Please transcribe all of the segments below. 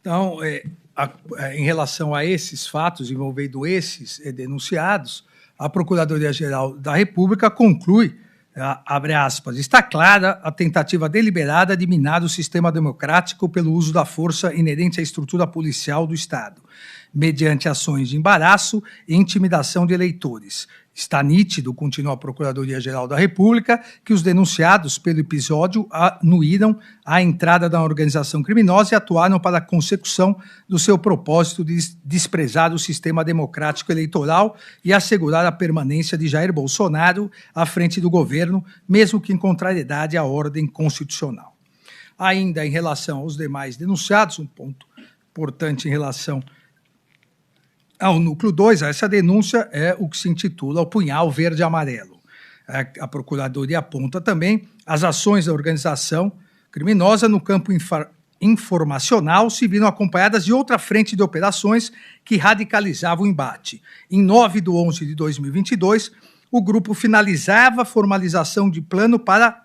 Então, em relação a esses fatos envolvendo esses denunciados, a Procuradoria-Geral da República conclui, abre aspas, está clara a tentativa deliberada de minar o sistema democrático pelo uso da força inerente à estrutura policial do Estado, mediante ações de embaraço e intimidação de eleitores. Está nítido, continua a Procuradoria-Geral da República, que os denunciados pelo episódio anuíram à entrada da organização criminosa e atuaram para a consecução do seu propósito de desprezar o sistema democrático eleitoral e assegurar a permanência de Jair Bolsonaro à frente do governo, mesmo que em contrariedade à ordem constitucional. Ainda em relação aos demais denunciados, um ponto importante em relação ao núcleo 2, essa denúncia é o que se intitula o punhal verde-amarelo. A Procuradoria aponta também as ações da organização criminosa no campo informacional se viram acompanhadas de outra frente de operações que radicalizavam o embate. Em 9/11 de 2022, o grupo finalizava a formalização de plano para,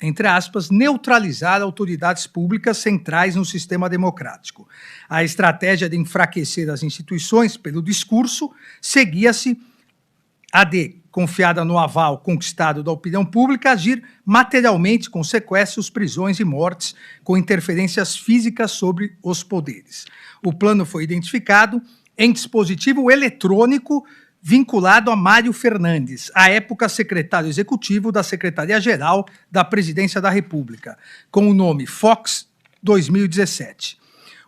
entre aspas, neutralizar autoridades públicas centrais no sistema democrático. A estratégia de enfraquecer as instituições pelo discurso seguia-se a de, confiada no aval conquistado da opinião pública, agir materialmente com sequestros, prisões e mortes, com interferências físicas sobre os poderes. O plano foi identificado em dispositivo eletrônico vinculado a Mário Fernandes, à época secretário executivo da Secretaria-Geral da Presidência da República, com o nome Fox 2017.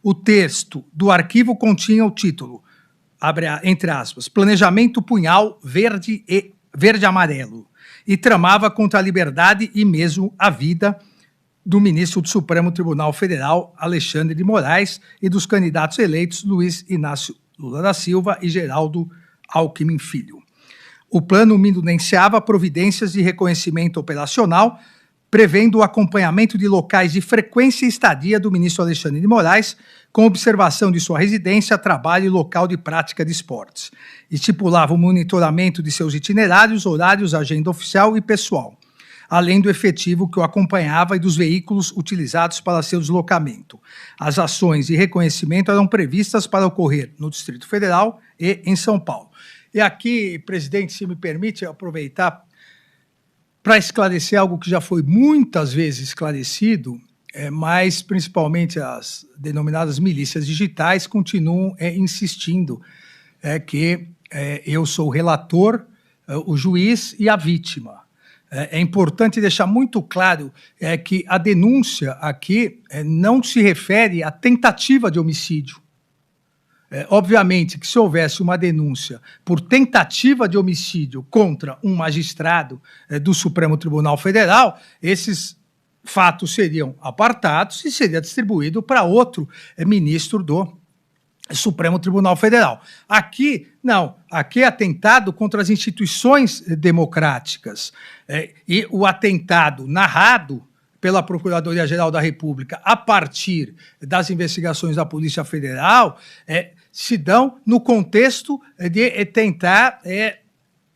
O texto do arquivo continha o título, entre aspas, Planejamento Punhal Verde-Amarelo, e tramava contra a liberdade e mesmo a vida do ministro do Supremo Tribunal Federal, Alexandre de Moraes, e dos candidatos eleitos Luiz Inácio Lula da Silva e Geraldo Alckmin Filho. O plano minuciava providências de reconhecimento operacional, prevendo o acompanhamento de locais de frequência e estadia do ministro Alexandre de Moraes, com observação de sua residência, trabalho e local de prática de esportes. Estipulava o monitoramento de seus itinerários, horários, agenda oficial e pessoal, além do efetivo que o acompanhava e dos veículos utilizados para seu deslocamento. As ações de reconhecimento eram previstas para ocorrer no Distrito Federal e em São Paulo. E aqui, presidente, se me permite aproveitar para esclarecer algo que já foi muitas vezes esclarecido, mas principalmente as denominadas milícias digitais continuam insistindo que eu sou o relator, o juiz e a vítima. É importante deixar muito claro que a denúncia aqui não se refere à tentativa de homicídio. Obviamente que se houvesse uma denúncia por tentativa de homicídio contra um magistrado do Supremo Tribunal Federal, esses fatos seriam apartados e seria distribuído para outro ministro do Supremo Tribunal Federal. Aqui, não. Aqui é atentado contra as instituições democráticas. E o atentado narrado pela Procuradoria-Geral da República a partir das investigações da Polícia Federal se dão no contexto de tentar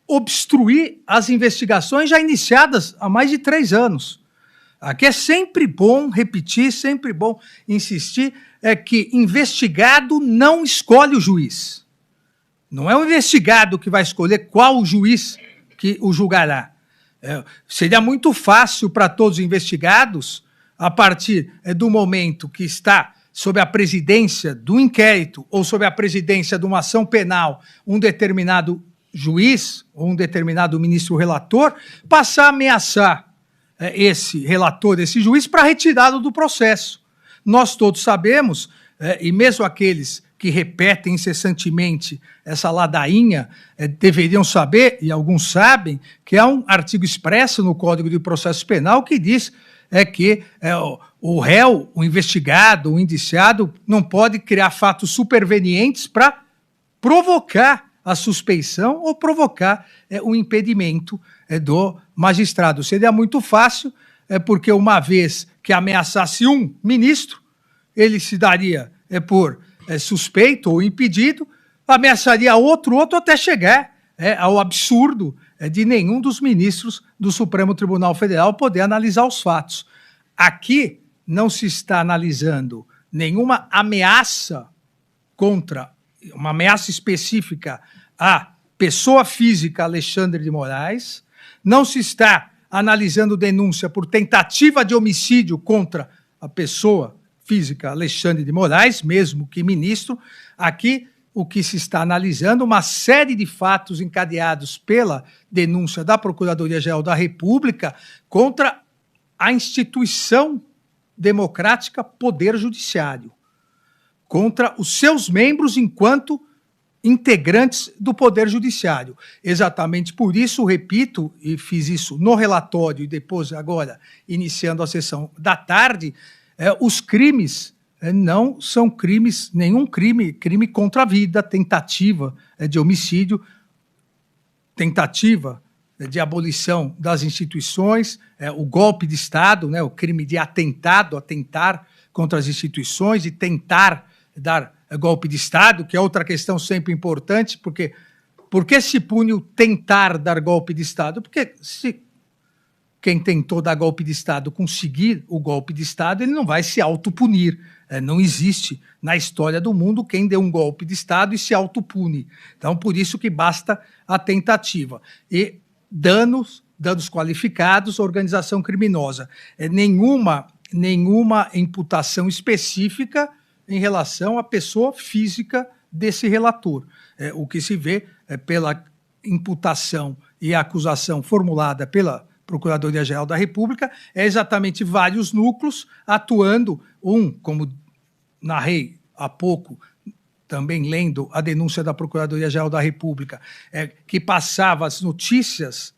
obstruir as investigações já iniciadas há mais de 3 anos. Aqui é sempre bom repetir, sempre bom insistir, que investigado não escolhe o juiz. Não é o investigado que vai escolher qual o juiz que o julgará. Seria muito fácil para todos os investigados, a partir do momento que está sob a presidência do inquérito ou sob a presidência de uma ação penal, um determinado juiz ou um determinado ministro relator, passar a ameaçar esse relator, esse juiz, para retirá-lo do processo. Nós todos sabemos, e mesmo aqueles que repetem incessantemente essa ladainha, deveriam saber, e alguns sabem, que há um artigo expresso no Código de Processo Penal que diz que o réu, o investigado, o indiciado, não pode criar fatos supervenientes para provocar a suspeição ou provocar o impedimento do magistrado. Seria muito fácil, porque uma vez que ameaçasse um ministro, ele se daria por suspeito ou impedido, ameaçaria outro até chegar ao absurdo de nenhum dos ministros do Supremo Tribunal Federal poder analisar os fatos. Aqui não se está analisando nenhuma ameaça contra, uma ameaça específica à pessoa física Alexandre de Moraes, não se está analisando denúncia por tentativa de homicídio contra a pessoa física Alexandre de Moraes, mesmo que ministro. Aqui, o que se está analisando, uma série de fatos encadeados pela denúncia da Procuradoria-Geral da República contra a instituição democrática Poder Judiciário, contra os seus membros enquanto integrantes do Poder Judiciário. Exatamente por isso, repito, e fiz isso no relatório e depois, agora, iniciando a sessão da tarde, os crimes não são crimes, nenhum crime contra a vida, tentativa de homicídio, tentativa de abolição das instituições, o golpe de Estado, o crime de atentar contra as instituições, de tentar dar golpe de Estado, que é outra questão sempre importante, porque por que se pune o tentar dar golpe de Estado? Porque se quem tentou dar golpe de Estado conseguir o golpe de Estado, ele não vai se autopunir. Não existe na história do mundo quem deu um golpe de Estado e se autopune. Então, por isso que basta a tentativa. E danos qualificados, organização criminosa. Nenhuma imputação específica em relação à pessoa física desse relator. O que se vê pela imputação e acusação formulada pela Procuradoria-Geral da República é exatamente vários núcleos atuando, como narrei há pouco, também lendo a denúncia da Procuradoria-Geral da República, que passava as notícias,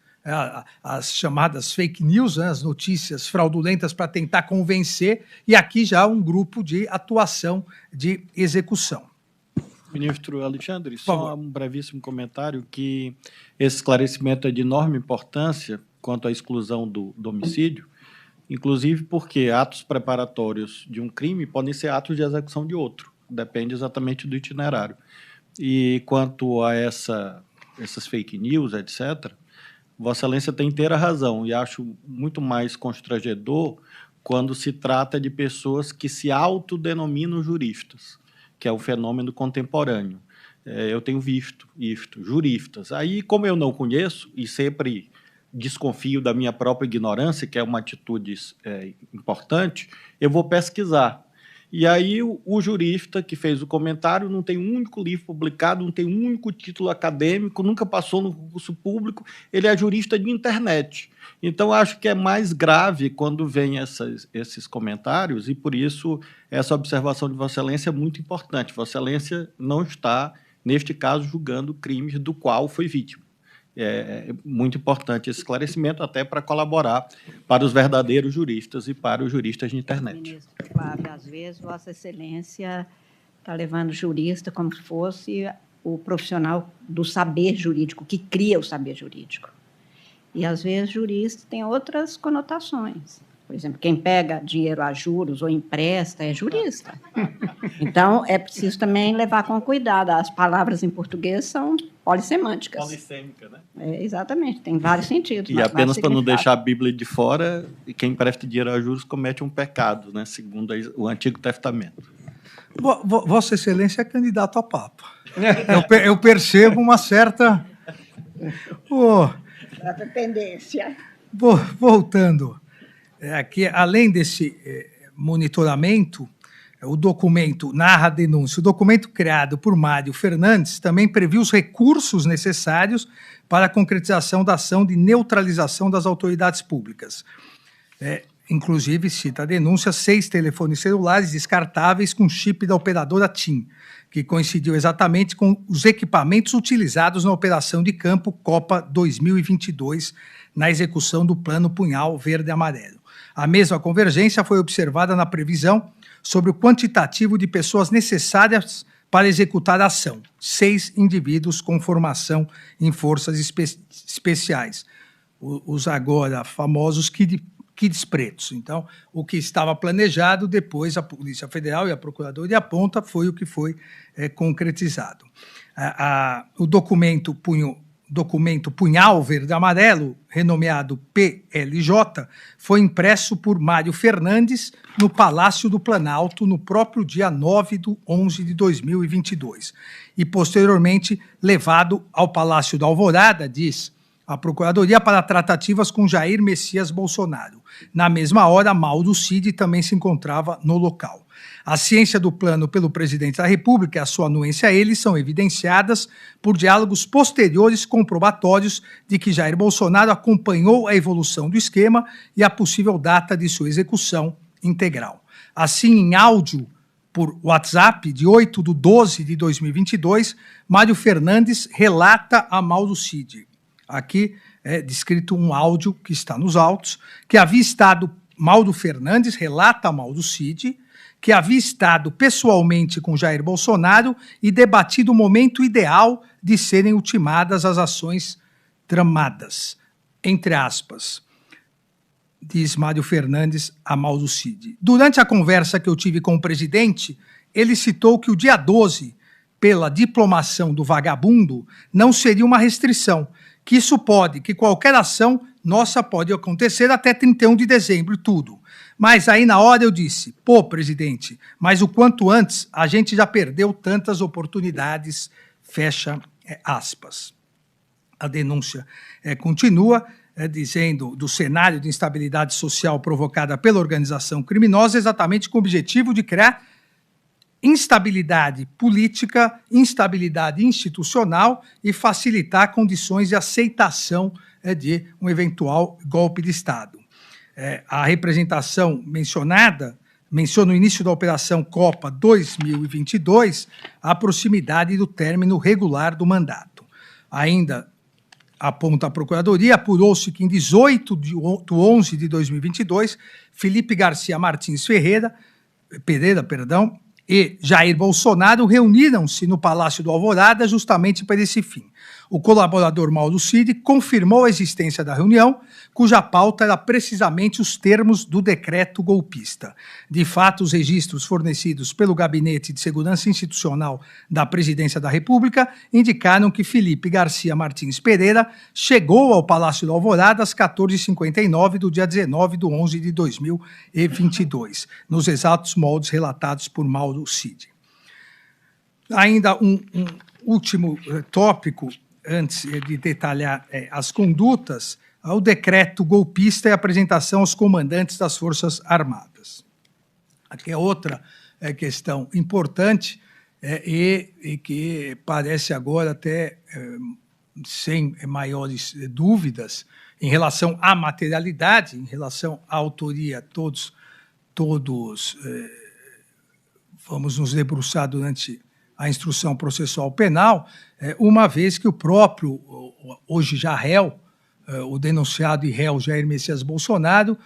as chamadas fake news, as notícias fraudulentas para tentar convencer, e aqui já um grupo de atuação de execução. Ministro Alexandre, só um brevíssimo comentário, que esse esclarecimento é de enorme importância quanto à exclusão do homicídio, inclusive porque atos preparatórios de um crime podem ser atos de execução de outro, depende exatamente do itinerário. E quanto a essas fake news, etc., Vossa Excelência tem inteira razão, e acho muito mais constrangedor quando se trata de pessoas que se autodenominam juristas, que é o fenômeno contemporâneo. Eu tenho visto juristas. Aí, como eu não conheço, e sempre desconfio da minha própria ignorância, que é uma atitude importante, eu vou pesquisar. E aí o jurista que fez o comentário não tem um único livro publicado, não tem um único título acadêmico, nunca passou no concurso público, ele é jurista de internet. Então, acho que é mais grave quando vem esses comentários, e por isso essa observação de Vossa Excelência é muito importante. Vossa Excelência não está, neste caso, julgando crimes do qual foi vítima. É muito importante esse esclarecimento, até para colaborar para os verdadeiros juristas e para os juristas de internet. Ministro Flávio, às vezes, Vossa Excelência está levando jurista como se fosse o profissional do saber jurídico, que cria o saber jurídico. E, às vezes, jurista tem outras conotações. Por exemplo, quem pega dinheiro a juros ou empresta é jurista. Então, é preciso também levar com cuidado. As palavras em português são polissemânticas. Polissêmica, né? Exatamente, tem vários sentidos. E apenas para não deixar a Bíblia de fora, quem empresta dinheiro a juros comete um pecado, né? Segundo o Antigo Testamento. Vossa Excelência é candidato a Papa. Eu percebo uma certa... tendência. Voltando... Aqui, além desse monitoramento, o documento narra a denúncia. O documento criado por Mário Fernandes também previu os recursos necessários para a concretização da ação de neutralização das autoridades públicas. Inclusive, cita a denúncia, 6 telefones celulares descartáveis com chip da operadora TIM, que coincidiu exatamente com os equipamentos utilizados na operação de campo Copa 2022, na execução do Plano Punhal Verde-Amarelo. A mesma convergência foi observada na previsão sobre o quantitativo de pessoas necessárias para executar a ação. 6 indivíduos com formação em forças especiais. Os agora famosos kits pretos. Então, o que estava planejado, depois a Polícia Federal e a Procuradoria aponta, foi o que foi concretizado. O documento punha documento Punhal Verde e Amarelo, renomeado PLJ, foi impresso por Mário Fernandes no Palácio do Planalto no próprio dia 9/11/2022 e, posteriormente, levado ao Palácio da Alvorada, diz a Procuradoria, para tratativas com Jair Messias Bolsonaro. Na mesma hora, Mauro Cid também se encontrava no local. A ciência do plano pelo presidente da República e a sua anuência a ele são evidenciadas por diálogos posteriores comprobatórios de que Jair Bolsonaro acompanhou a evolução do esquema e a possível data de sua execução integral. Assim, em áudio por WhatsApp, de 8/12/2022, Mário Fernandes relata a Mauro Cid. Aqui é descrito um áudio que está nos autos, que havia estado, Mauro Fernandes relata a Mauro Cid, que havia estado pessoalmente com Jair Bolsonaro e debatido o momento ideal de serem ultimadas as ações tramadas, entre aspas, diz Mário Fernandes a Mauro Cid. Durante a conversa que eu tive com o presidente, ele citou que o dia 12, pela diplomação do vagabundo, não seria uma restrição, que isso pode, que qualquer ação nossa pode acontecer até 31 de dezembro e tudo. Mas aí na hora eu disse, pô, presidente, mas o quanto antes a gente já perdeu tantas oportunidades, fecha aspas. A denúncia continua dizendo do cenário de instabilidade social provocada pela organização criminosa, exatamente com o objetivo de criar instabilidade política, instabilidade institucional e facilitar condições de aceitação de um eventual golpe de Estado. A representação mencionada menciona no início da Operação Copa 2022 a proximidade do término regular do mandato. Ainda aponta a Procuradoria, apurou-se que em 18/11/2022, Felipe Garcia Martins Pereira, e Jair Bolsonaro reuniram-se no Palácio do Alvorada justamente para esse fim. O colaborador Mauro Cid confirmou a existência da reunião, cuja pauta era precisamente os termos do decreto golpista. De fato, os registros fornecidos pelo Gabinete de Segurança Institucional da Presidência da República indicaram que Felipe Garcia Martins Pereira chegou ao Palácio do Alvorada às 14h59 do dia 19/11/2022, nos exatos moldes relatados por Mauro Cid. Ainda um último tópico, antes de detalhar as condutas, o decreto golpista e a apresentação aos comandantes das Forças Armadas. Aqui é outra questão importante e que parece agora até sem maiores dúvidas em relação à materialidade, em relação à autoria, todos vamos nos debruçar durante a instrução processual penal, uma vez que o próprio, hoje já réu, o denunciado e réu Jair Messias Bolsonaro,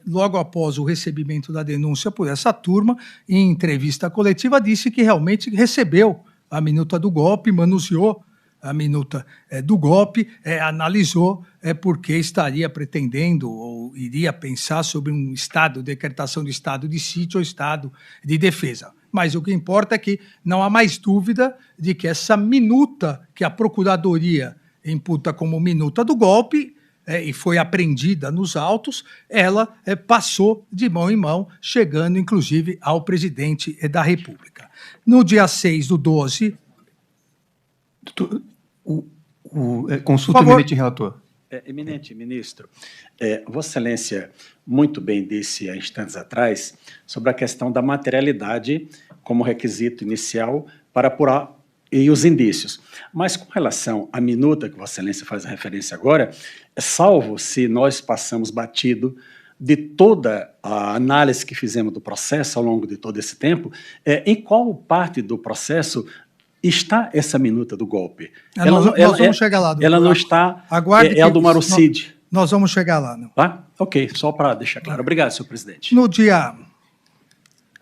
logo após o recebimento da denúncia por essa turma, em entrevista coletiva, disse que realmente recebeu a minuta do golpe, manuseou a minuta do golpe, analisou porque estaria pretendendo ou iria pensar sobre um estado, decretação de estado de sítio ou estado de defesa. Mas o que importa é que não há mais dúvida de que essa minuta que a Procuradoria imputa como minuta do golpe e foi apreendida nos autos, ela passou de mão em mão, chegando inclusive ao presidente da República. No dia 6/12... Consulta o eminente relator. Eminente ministro, Vossa Excelência muito bem disse há instantes atrás sobre a questão da materialidade como requisito inicial para apurar e os indícios. Mas com relação à minuta que Vossa Excelência faz a referência agora, salvo se nós passamos batido de toda a análise que fizemos do processo ao longo de todo esse tempo, em qual parte do processo está essa minuta do golpe? Nós vamos chegar lá. Ela não está... Aguarde a do Mauro Cid. Nós vamos chegar lá. Não. Tá? Ok, só para deixar claro. Obrigado, senhor presidente. No dia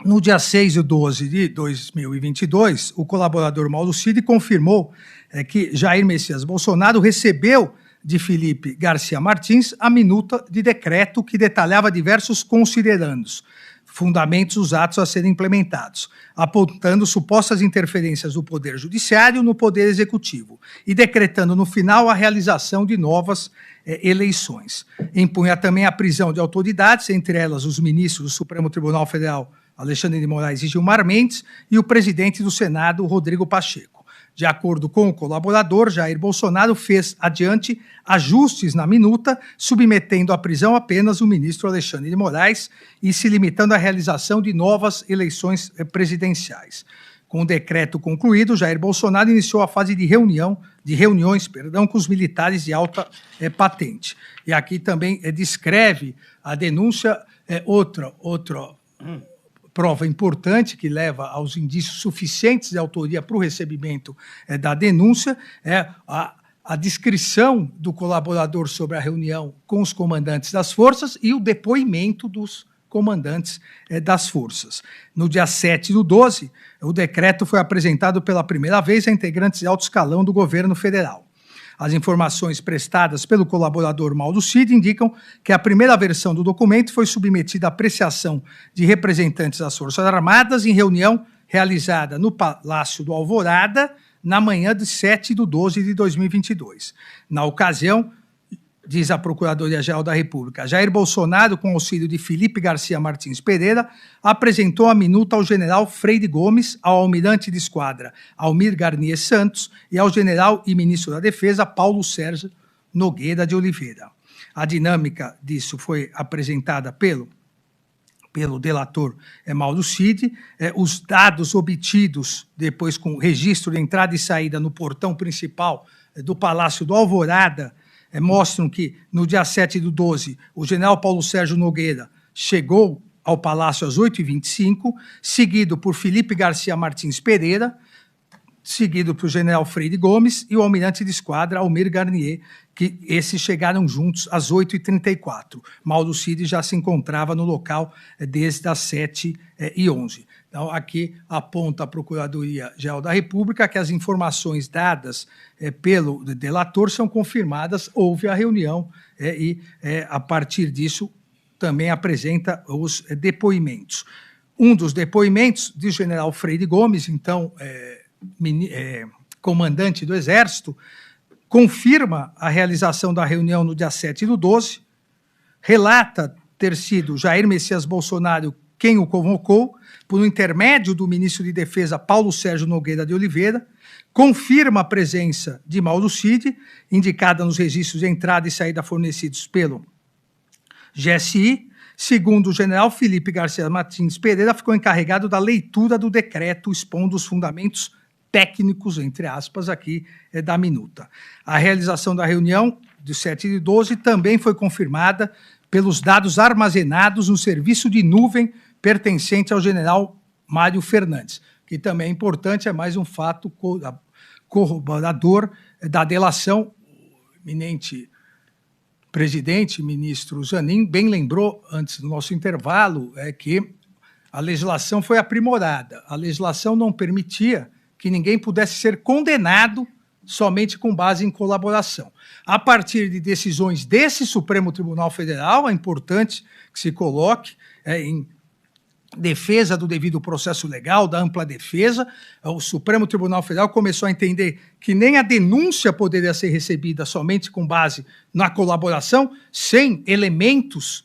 6/12/2022, o colaborador Mauro Cid confirmou que Jair Messias Bolsonaro recebeu de Felipe Garcia Martins a minuta de decreto que detalhava diversos considerandos. fundamentos os atos a serem implementados, apontando supostas interferências do Poder Judiciário no Poder Executivo e decretando no final a realização de novas eleições. Impunha também a prisão de autoridades, entre elas os ministros do Supremo Tribunal Federal, Alexandre de Moraes e Gilmar Mendes, e o presidente do Senado, Rodrigo Pacheco. De acordo com o colaborador, Jair Bolsonaro fez adiante ajustes na minuta, submetendo à prisão apenas o ministro Alexandre de Moraes e se limitando à realização de novas eleições presidenciais. Com o decreto concluído, Jair Bolsonaro iniciou a fase de reuniões com os militares de alta patente. E aqui também descreve a denúncia, outra prova importante que leva aos indícios suficientes de autoria para o recebimento da denúncia, a descrição do colaborador sobre a reunião com os comandantes das forças e o depoimento dos comandantes das forças. No dia 7/12, o decreto foi apresentado pela primeira vez a integrantes de alto escalão do governo federal. As informações prestadas pelo colaborador Mauro Cid indicam que a primeira versão do documento foi submetida à apreciação de representantes das Forças Armadas em reunião realizada no Palácio do Alvorada na manhã de 7/12 de 2022. Na ocasião, diz a Procuradoria-Geral da República, Jair Bolsonaro, com auxílio de Felipe Garcia Martins Pereira, apresentou a minuta ao general Freire Gomes, ao almirante de esquadra Almir Garnier Santos e ao general e ministro da Defesa Paulo Sérgio Nogueira de Oliveira. A dinâmica disso foi apresentada pelo delator Mauro Cid. Os dados obtidos depois com o registro de entrada e saída no portão principal do Palácio do Alvorada mostram que, no dia 7/12, o general Paulo Sérgio Nogueira chegou ao Palácio às 8h25, seguido por Felipe Garcia Martins Pereira, seguido por general Freire Gomes e o almirante de esquadra Almir Garnier, que esses chegaram juntos às 8h34. Mauro Cid já se encontrava no local desde as 7h11. Então, aqui aponta a Procuradoria-Geral da República que as informações dadas pelo delator são confirmadas, houve a reunião a partir disso, também apresenta os depoimentos. Um dos depoimentos do general Freire Gomes, então, comandante do Exército, confirma a realização da reunião no dia 7/12, relata ter sido Jair Messias Bolsonaro quem o convocou, por intermédio do ministro de Defesa Paulo Sérgio Nogueira de Oliveira, confirma a presença de Mauro Cid, indicada nos registros de entrada e saída fornecidos pelo GSI. Segundo o general Felipe Garcia Martins Pereira, ficou encarregado da leitura do decreto, expondo os fundamentos técnicos, entre aspas, aqui da minuta. A realização da reunião de 7/12 também foi confirmada pelos dados armazenados no serviço de nuvem pertencente ao general Mário Fernandes, que também é importante, é mais um fato corroborador da delação. O eminente presidente, ministro Zanin, bem lembrou, antes do nosso intervalo, que a legislação foi aprimorada. A legislação não permitia que ninguém pudesse ser condenado somente com base em colaboração. A partir de decisões desse Supremo Tribunal Federal, é importante que se coloque em defesa do devido processo legal, da ampla defesa, o Supremo Tribunal Federal começou a entender que nem a denúncia poderia ser recebida somente com base na colaboração, sem elementos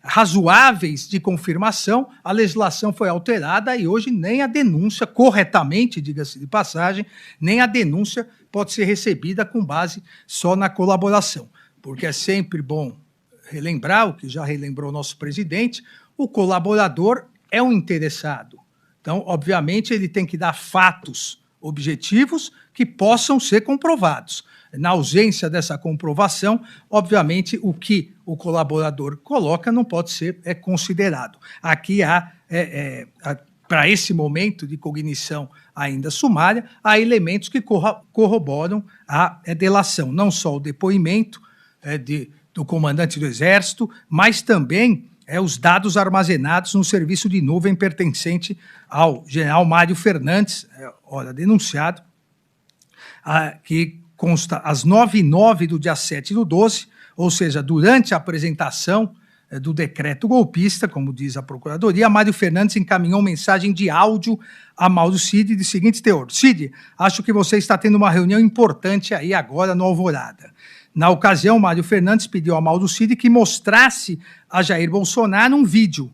razoáveis de confirmação. A legislação foi alterada e hoje nem a denúncia, corretamente, diga-se de passagem, nem a denúncia pode ser recebida com base só na colaboração, porque é sempre bom relembrar o que já relembrou o nosso presidente: o colaborador é um interessado. Então, obviamente, ele tem que dar fatos objetivos que possam ser comprovados. Na ausência dessa comprovação, obviamente, o que o colaborador coloca não pode ser considerado. Aqui há, para esse momento de cognição ainda sumária, há elementos que corroboram a delação, não só o depoimento do comandante do Exército, mas também os dados armazenados no serviço de nuvem pertencente ao general Mário Fernandes, ora denunciado, que consta às 9h09 do dia 7/12, ou seja, durante a apresentação do decreto golpista, como diz a Procuradoria, Mário Fernandes encaminhou mensagem de áudio a Mauro Cid de seguinte teor: Cid, acho que você está tendo uma reunião importante aí agora no Alvorada. Na ocasião, Mário Fernandes pediu a Mauro Cid que mostrasse a Jair Bolsonaro um vídeo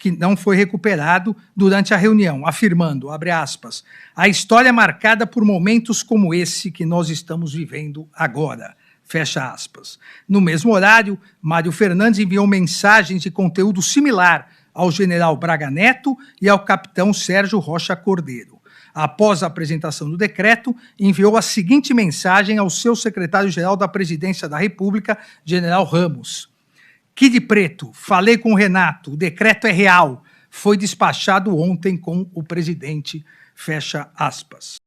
que não foi recuperado durante a reunião, afirmando, abre aspas, a história é marcada por momentos como esse que nós estamos vivendo agora, fecha aspas. No mesmo horário, Mário Fernandes enviou mensagens de conteúdo similar ao general Braga Neto e ao capitão Sérgio Rocha Cordeiro. Após a apresentação do decreto, enviou a seguinte mensagem ao seu secretário-geral da Presidência da República, general Ramos. Kid Preto, falei com o Renato, o decreto é real, foi despachado ontem com o presidente, fecha aspas.